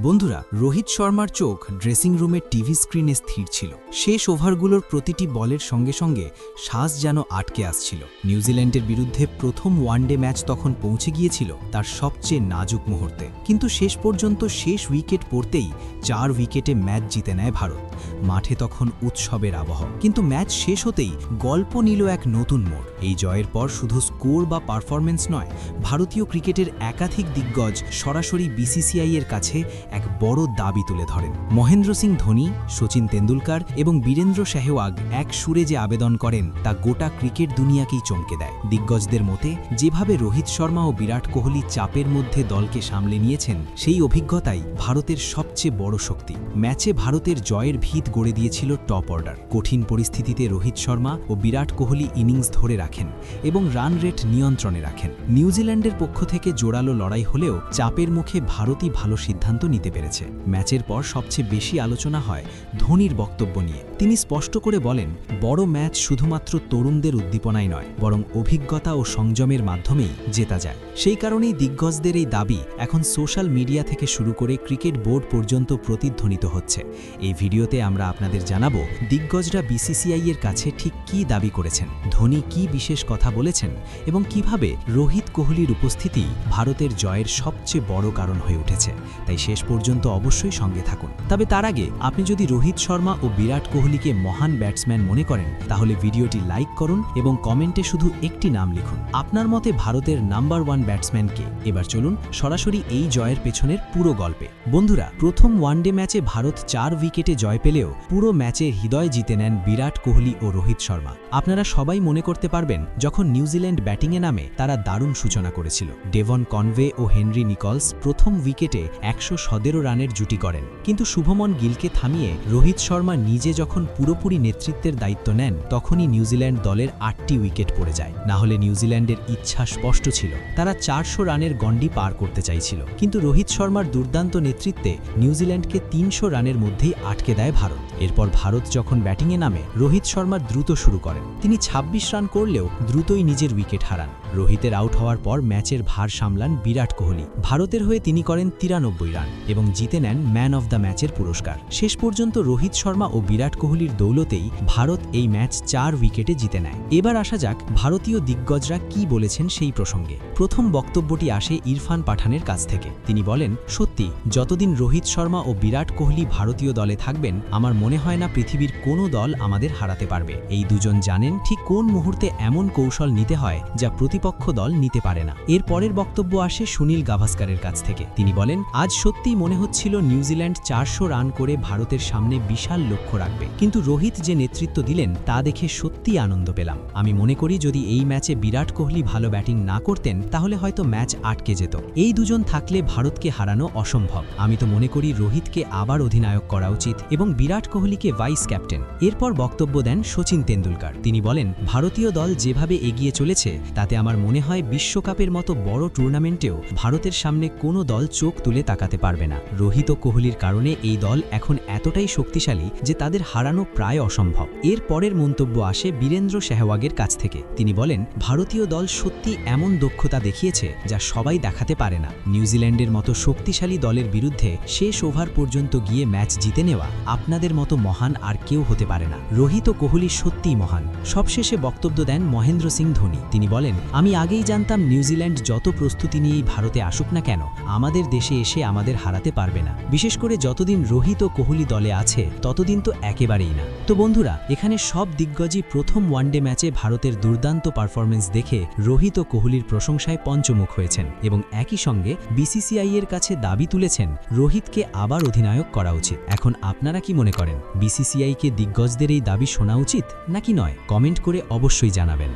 বন্ধুরা, রোহিত শর্মার চোখ ড্রেসিং রুমের টিভি স্ক্রিনে স্থির ছিল। শেষ ওভারগুলোর প্রতিটি বলের সঙ্গে সঙ্গে শ্বাস যেন আটকে আসছিল। নিউজিল্যান্ডের বিরুদ্ধে প্রথম ওয়ানডে ম্যাচ তখন পৌঁছে গিয়েছিল তার সবচেয়ে নাজুক মুহূর্তে, কিন্তু শেষ পর্যন্ত শেষ উইকেট পড়তেই 4 উইকেটে ম্যাচ জিতে নেয় ভারত। মাঠে তখন উৎসবের আবহ, কিন্তু ম্যাচ শেষ হতেই গল্প নিল এক নতুন মোড়। এই জয়ের পর শুধু স্কোর বা পারফরম্যান্স নয়, ভারতীয় ক্রিকেটের একাধিক দিগ্গজ সরাসরি বিসিসিআই এর কাছে এক বড় দাবি তুলে ধরেন। মহেন্দ্র সিং ধোনি, সচিন তেন্ডুলকর এবং বীরেন্দ্র সেহওয়াগ এক সুরে যে আবেদন করেন তা গোটা ক্রিকেট দুনিয়াকেই চমকে দেয়। দিগ্গজদের মতে, যেভাবে রোহিত শর্মা ও বিরাট কোহলি চাপের মধ্যে দলকে সামলে নিয়েছেন, সেই অভিজ্ঞতাই ভারতের সবচেয়ে বড় শক্তি। ম্যাচে ভারতের জয়ের ভিত গড়ে দিয়েছিল টপ অর্ডার। কঠিন পরিস্থিতিতে রোহিত শর্মা ও বিরাট কোহলি ইনিংস ধরে রাখেন এবং রান রেট নিয়ন্ত্রণে রাখেন। নিউজিল্যান্ডের পক্ষ থেকে জোরালো লড়াই হলেও চাপের মুখে ভারতই ভালো সিদ্ধান্ত নিতে পেরেছে। ম্যাচের পর সবচেয়ে বেশি আলোচনা হয় ধোনির বক্তব্য নিয়ে। তিনি স্পষ্ট করে বলেন, বড় ম্যাচ শুধুমাত্র তরুণদের উদ্দীপনায় নয়, বরং অভিজ্ঞতা ও সংযমের মাধ্যমেই জেতা যায়। সেই কারণেই দিগ্গজদের এই দাবি এখন সোশ্যাল মিডিয়া থেকে শুরু করে ক্রিকেট বোর্ড পর্যন্ত প্রতিধ্বনিত হচ্ছে। এই ভিডিওতে আমরা আপনাদের জানাবো দিগ্গজরা বিসিসিআই এর কাছে ঠিক কী দাবি করেছেন, ধোনি কী বিশেষ কথা বলেছেন এবং কিভাবে রোহিত কোহলির উপস্থিতি ভারতের জয়ের সবচেয়ে বড় কারণ হয়ে উঠেছে। তাই শেষ পর্যন্ত অবশ্যই সঙ্গে থাকুন। তবে তার আগে আপনি যদি রোহিত শর্মা ও বিরাট কোহলিকে মহান ব্যাটসম্যান মনে করেন, তাহলে ভিডিওটি লাইক করুন এবং কমেন্টে শুধু একটি নাম লিখুন। আপনার মতে ভারতের নাম্বার 1 ব্যাটসম্যান কে? এবার চলুন সরাসরি এই জয়ের পেছনের পুরো গল্পে। বন্ধুরা, প্রথম ওয়ানডে ম্যাচে ভারত 4 উইকেটে জয় পেলেও পুরো ম্যাচের হৃদয় জিতে নেন বিরাট কোহলি ও রোহিত শর্মা। আপনারা সবাই মনে করতে পারবেন, যখন নিউজিল্যান্ড ব্যাটিংয়ে নামে তারা দারুণ সূচনা করেছিল। ডেভন কনওয়ে ও হেনরি নিকলস প্রথম উইকেটে 117 রানের জুটি করেন, কিন্তু শুভমন গিলকে থামিয়ে রোহিত শর্মা নিজে যখন পুরোপুরি নেতৃত্বের দায়িত্ব নেন, তখনই নিউজিল্যান্ড দলের 8টি উইকেট পড়ে যায়। না হলে নিউজিল্যান্ডের ইচ্ছা স্পষ্ট ছিল, তারা 400 রানের গণ্ডি পার করতে চাইছিল। কিন্তু রোহিত শর্মার দুর্দান্ত নেতৃত্বে নিউজিল্যান্ডকে 300 রানের মধ্যেই আটকে দেয় ভারত। এরপর ভারত যখন ব্যাটিংয়ে নামে, রোহিত শর্মা দ্রুত শুরু করেন। তিনি 26 রান করলেও দ্রুতই নিজের উইকেট হারান। রোহিতের আউট হওয়ার পর ম্যাচের ভার সামলান বিরাট কোহলি। ভারতের হয়ে তিনি করেন 93 রান এবং জিতে নেন ম্যান অফ দ্য ম্যাচের পুরস্কার। শেষ পর্যন্ত রোহিত শর্মা ও বিরাট কোহলির দৌলতেই ভারত এই ম্যাচ 4 উইকেটে জিতে নেয়। এবার আসা যাক ভারতীয় দিগ্গজরা কি বলেছেন সেই প্রসঙ্গে। প্রথম বক্তব্যটি আসে ইরফান পাঠানের কাছ থেকে। তিনি বলেন, সত্যি যতদিন রোহিত শর্মা ও বিরাট কোহলি ভারতীয় দলে থাকবেন, আমার মনে হয় না পৃথিবীর কোনো দল আমাদের হারাতে পারবে। এই দুজন জানেন ঠিক কোন মুহূর্তে এমন কৌশল নিতে হয় যা প্রতিপক্ষ দল নিতে পারে না। এর পরের বক্তব্য আসে সুনীল গাভাস্কারের কাছ থেকে। তিনি বলেন, আজ সত্যিই মনে হচ্ছিল নিউজিল্যান্ড 400 রান করে ভারতের সামনে বিশাল লক্ষ্য রাখবে, কিন্তু রোহিত যে নেতৃত্ব দিলেন তা দেখে সত্যিই আনন্দ পেলাম। আমি মনে করি যদি এই ম্যাচে বিরাট কোহলি ভালো ব্যাটিং না করতেন, তাহলে হয়তো ম্যাচ আটকে যেত। এই দুজন থাকলে ভারতকে হারানো অসম্ভব। আমি তো মনে করি রোহিতকে আবার অধিনায়ক করা উচিত এবং বিরাট কোহলিকে ভাইস ক্যাপ্টেন। এরপর বক্তব্য দেন সচিন তেন্ডুলকর। তিনি বলেন, ভারতীয় দল যেভাবে এগিয়ে চলেছে তাতে আমার মনে হয় বিশ্বকাপের মতো বড় টুর্নামেন্টেও ভারতের সামনে কোনো দল চোখ তুলে তাকাতে পারবে না। রোহিত ও কোহলির কারণে এই দল এখন এতটাই শক্তিশালী যে তাদের হারানো প্রায় অসম্ভব। এর পরের মন্তব্য আসে বীরেন্দ্র সেহওয়াগের কাছ থেকে। তিনি বলেন, ভারতীয় দল সত্যি এমন দক্ষতা দেখিয়েছে যা সবাই দেখাতে পারে না। নিউজিল্যান্ডের মতো শক্তিশালী দলের বিরুদ্ধে শেষ ওভার পর্যন্ত গিয়ে ম্যাচ জিতে নেওয়া আপনাদের মতো মহান আর কেউ হতে পারে না। রোহিত ও কোহলি সত্যিই মহান। সবশেষে বক্তব্য দেন মহেন্দ্র সিং ধোনি। তিনি বলেন, আমি আগেই জানতাম নিউজিল্যান্ড যত প্রস্তুতি নিয়েই ভারতে আসুক না কেন, আমাদের দেশে এসে আমাদের হারাতে পারবে না। বিশেষ করে যতদিন রোহিত ও কোহলি দলে আছে ততদিন তো একেবারেই না। তো বন্ধুরা, এখানে সব দিগ্গজই প্রথম ওয়ানডে ম্যাচে ভারতের দুর্দান্ত পারফরমেন্স দেখে রোহিত ও কোহলির প্রশংসায় পঞ্চমুখ হয়েছেন এবং একই সঙ্গে বিসিসিআই এর কাছে দাবি তুলেছেন রোহিতকে আবার অধিনায়ক করা উচিত। এখন আপনারা কি মনে করেন, বিসিসিআই কে দিগ্গজদের এই দাবি শোনা উচিত নাকি নয়? কমেন্ট করে অবশ্যই জানাবেন।